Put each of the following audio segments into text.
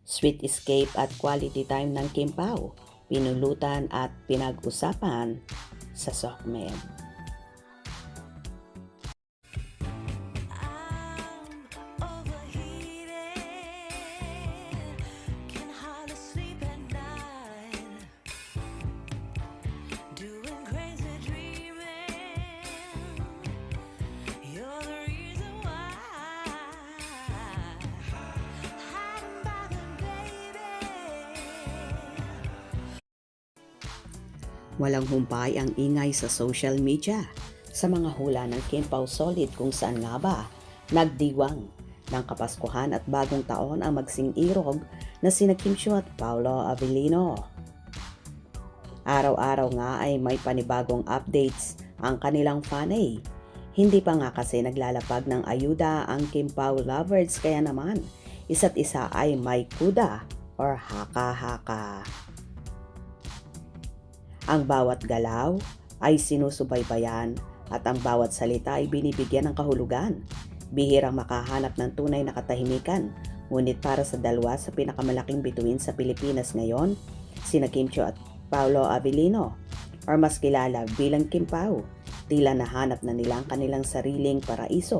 Sweet escape at quality time ng Kim Pao, pinulutan at pinag-usapan sa SOCMED. Walang humpay ang ingay sa social media sa mga hula ng Kim Pao Solid kung saan nga ba nagdiwang ng Kapaskuhan at Bagong Taon ang magsing-irog na sina Kim Chiu at Paolo Avellino. Araw-araw nga ay may panibagong updates ang kanilang fanay. Hindi pa nga kasi naglalapag ng ayuda ang Kim Pao lovers kaya naman isa't isa ay may kuda or haka-haka. Ang bawat galaw ay sinusubaybayan at ang bawat salita ay binibigyan ng kahulugan. Bihirang makahanap ng tunay na katahimikan, ngunit para sa dalawa sa pinakamalaking bituin sa Pilipinas ngayon, sina Kim Chiu at Paolo Avellino, or mas kilala bilang Kim Pao, tila nahanap na nila ang kanilang sariling paraiso.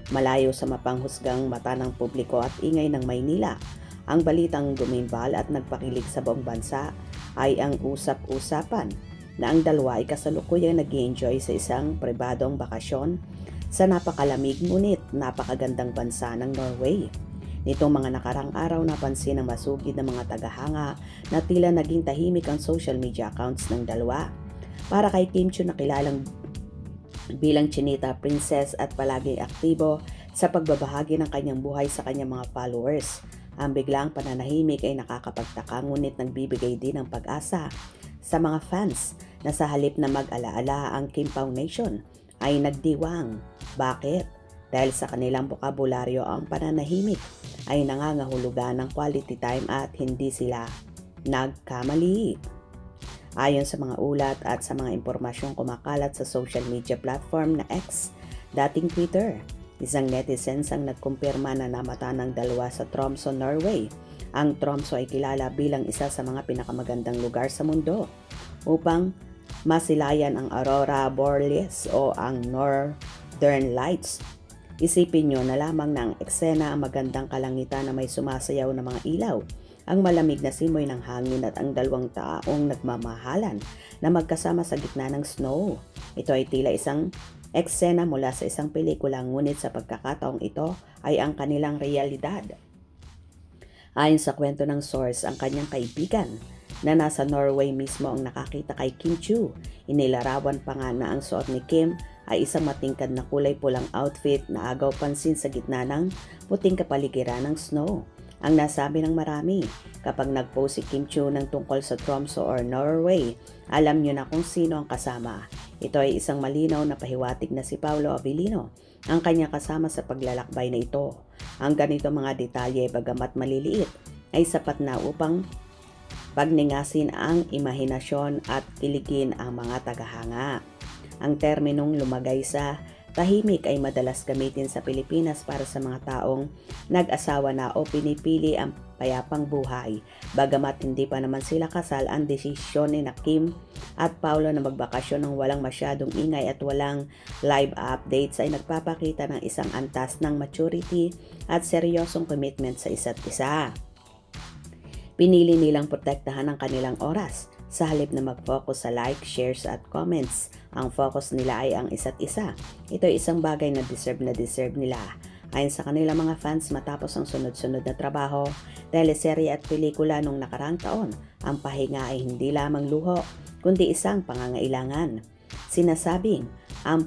Malayo sa mapanghusgang mata ng publiko at ingay ng Maynila, ang balitang gumimbal at nagpakilig sa buong bansa ay ang usap-usapan na ang dalawa ay kasalukuyang nag-enjoy sa isang pribadong bakasyon sa napakalamig ngunit napakagandang bansa ng Norway. Nitong mga nakarang araw napansin ng masugid na mga tagahanga na tila naging tahimik ang social media accounts ng dalawa. Para kay Kim Chiu na kilalang bilang Chinita Princess at palaging aktibo sa pagbabahagi ng kanyang buhay sa kanyang mga followers. Ang biglang pananahimik ay nakakapagtaka ngunit nagbibigay din ng pag-asa sa mga fans na sa halip na mag-alaala ang Kim Pao Nation ay nagdiwang. Bakit? Dahil sa kanilang bokabularyo ang pananahimik ay nangangahulugan ng quality time at hindi sila nagkamali. Ayon sa mga ulat at sa mga impormasyong kumakalat sa social media platform na X, dating Twitter, isang netizens ang nagkumpirma na namatan ng dalawa sa Tromsø, Norway. Ang Tromsø ay kilala bilang isa sa mga pinakamagandang lugar sa mundo upang masilayan ang Aurora Borealis o ang Northern Lights. Isipin nyo na lamang na ang eksena ang magandang kalangitan na may sumasayaw na mga ilaw, ang malamig na simoy ng hangin at ang dalawang taong nagmamahalan na magkasama sa gitna ng snow. Ito ay tila isang eksena mula sa isang pelikula ngunit sa pagkakataong ito ay ang kanilang realidad. Ayon sa kwento ng source, ang kanyang kaibigan na nasa Norway mismo ang nakakita kay Kim Chiu. Inilarawan pa nga na ang suot ni Kim ay isang matingkad na kulay pulang outfit na agaw pansin sa gitna ng puting kapaligiran ng snow. Ang nasabi ng marami, kapag nag-post si Kim Chiu ng tungkol sa Tromsø or Norway, alam nyo na kung sino ang kasama. Ito ay isang malinaw na pahiwatig na si Paolo Avellino, ang kanyang kasama sa paglalakbay na ito. Ang ganito mga detalye bagamat maliliit ay sapat na upang pagningasin ang imahinasyon at kiligin ang mga tagahanga. Ang terminong lumagay sa tahimik ay madalas gamitin sa Pilipinas para sa mga taong nag-asawa na o pinipili ang payapang buhay. Bagamat hindi pa naman sila kasal, ang desisyon ni Kim at Paolo na magbakasyon ng walang masyadong ingay at walang live updates ay nagpapakita ng isang antas ng maturity at seryosong commitment sa isa't isa. Pinili nilang protektahan ang kanilang oras. Sa halip na mag-focus sa like, shares at comments, ang focus nila ay ang isa't isa. Ito ay isang bagay na deserve nila. Ayon sa kanilang mga fans, matapos ang sunod-sunod na trabaho, teleserye at pelikula nung nakaraang taon, ang pahinga ay hindi lamang luho, kundi isang pangangailangan. Sinasabing, ang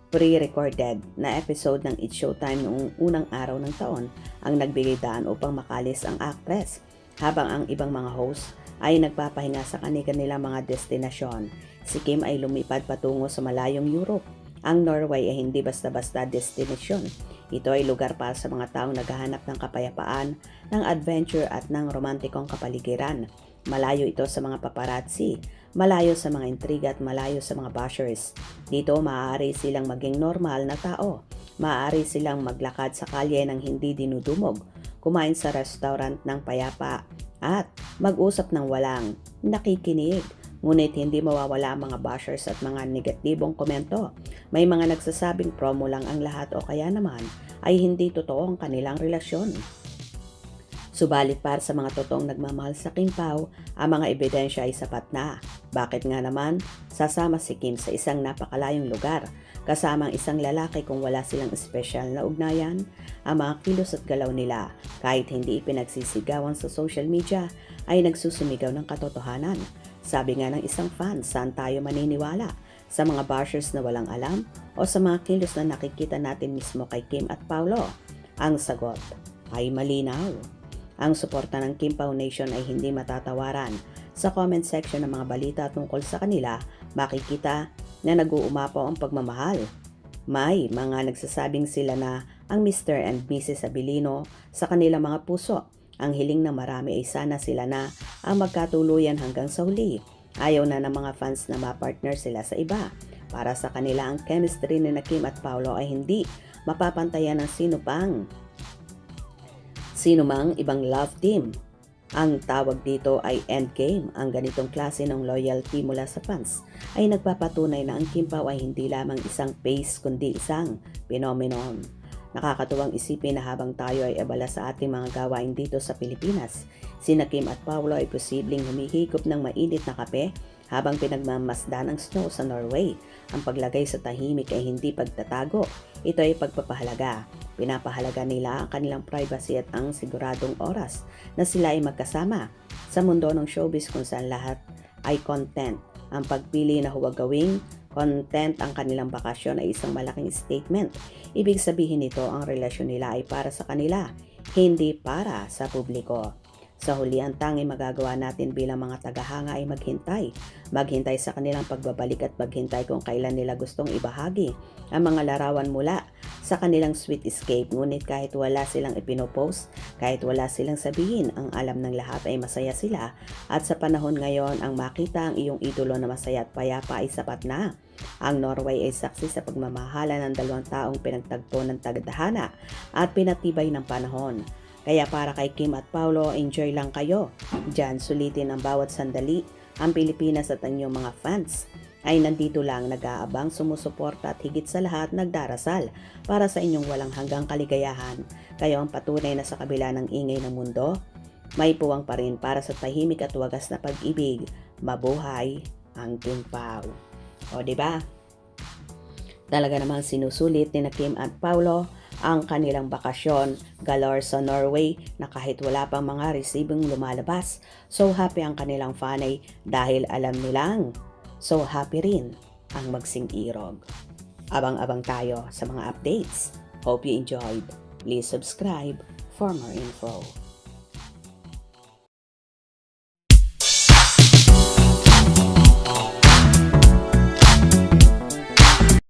pre-recorded na episode ng It's Showtime noong unang araw ng taon ang nagbigay daan upang makalis ang actress, habang ang ibang mga host ay nagpapahinga sa kanilang mga destinasyon. Si Kim ay lumipad patungo sa malayong Europe. Ang Norway ay hindi basta-basta destinasyon. Ito ay lugar para sa mga taong naghahanap ng kapayapaan, ng adventure at ng romantikong kapaligiran. Malayo ito sa mga paparazzi, malayo sa mga intriga at malayo sa mga bashers. Dito maaari silang maging normal na tao. Maaari silang maglakad sa kalye ng hindi dinudumog. kumain sa restaurant ng payapa, at mag-usap ng walang nakikinig. Ngunit hindi mawawala ang mga bashers at mga negatibong komento. May mga nagsasabing promo lang ang lahat o kaya naman ay hindi totoo ang kanilang relasyon. Subalit para sa mga totoong nagmamahal sa Kim Pao, ang mga ebidensya ay sapat na. Bakit nga naman sasama si Kim sa isang napakalayong lugar kasama ang isang lalaki kung wala silang espesyal na ugnayan? Ang mga kilos at galaw nila, kahit hindi ipinagsisigawan sa social media, ay nagsusumigaw ng katotohanan. Sabi nga ng isang fan, saan tayo maniniwala? Sa mga bashers na walang alam o sa mga kilos na nakikita natin mismo kay Kim at Paolo? Ang sagot ay malinaw. Ang suporta ng Kim Pao Nation ay hindi matatawaran. Sa comment section ng mga balita tungkol sa kanila, makikita na nag-uumapaw ang pagmamahal. May mga nagsasabing sila na ang Mr. and Mrs. Abilino sa kanilang mga puso. Ang hiling ng marami ay sana sila na ang magkatuluyan hanggang sa huli. Ayaw na ng mga fans na ma-partner sila sa iba. Para sa kanila, ang chemistry ni Kim at Paolo ay hindi mapapantayan ng sino mang ibang love team. Ang tawag dito ay endgame. Ang ganitong klase ng loyalty mula sa fans ay nagpapatunay na ang Kim Pao ay hindi lamang isang face kundi isang phenomenon. Nakakatuwang isipin na habang tayo ay abala sa ating mga gawain dito sa Pilipinas, sina Kim at Paolo ay posibleng humihigop ng mainit na kape habang pinagmamasdan ang snow sa Norway. Ang paglagay sa tahimik ay hindi pagtatago, ito ay pagpapahalaga. Pinapahalaga nila ang kanilang privacy at ang siguradong oras na sila ay magkasama. Sa mundo ng showbiz kung saan lahat ay content, ang pagpili na huwag gawing content ang kanilang bakasyon ay isang malaking statement. Ibig sabihin nito, ang relasyon nila ay para sa kanila, hindi para sa publiko. Sa huli, ang tanging magagawa natin bilang mga tagahanga ay maghintay. Maghintay sa kanilang pagbabalik at maghintay kung kailan nila gustong ibahagi ang mga larawan mula sa kanilang sweet escape. Ngunit kahit wala silang ipinopost, kahit wala silang sabihin, ang alam ng lahat ay masaya sila. At sa panahon ngayon, ang makita ang iyong idolo na masaya at payapa ay sapat na. Ang Norway ay saksi sa pagmamahala ng dalawang taong pinagtagpo ng tadhana at pinatibay ng panahon. Kaya para kay Kim at Paolo, enjoy lang kayo. Diyan sulitin ang bawat sandali. Ang Pilipinas at ang inyong mga fans ay nandito lang, nag-aabang, sumusuporta at higit sa lahat nagdarasal para sa inyong walang hanggang kaligayahan. Kayo ang patunay na sa kabila ng ingay ng mundo, may puwang pa rin para sa tahimik at wagas na pag-ibig. Mabuhay ang Kim Pao. O diba? Talaga namang sinusulit ni Kim at Paolo ang kanilang bakasyon galore sa Norway na kahit wala pang mga resibong lumalabas. So happy ang kanilang fanay dahil alam nilang so happy rin ang magsing-irog. Abang-abang tayo sa mga updates. Hope you enjoyed. Please subscribe for more info.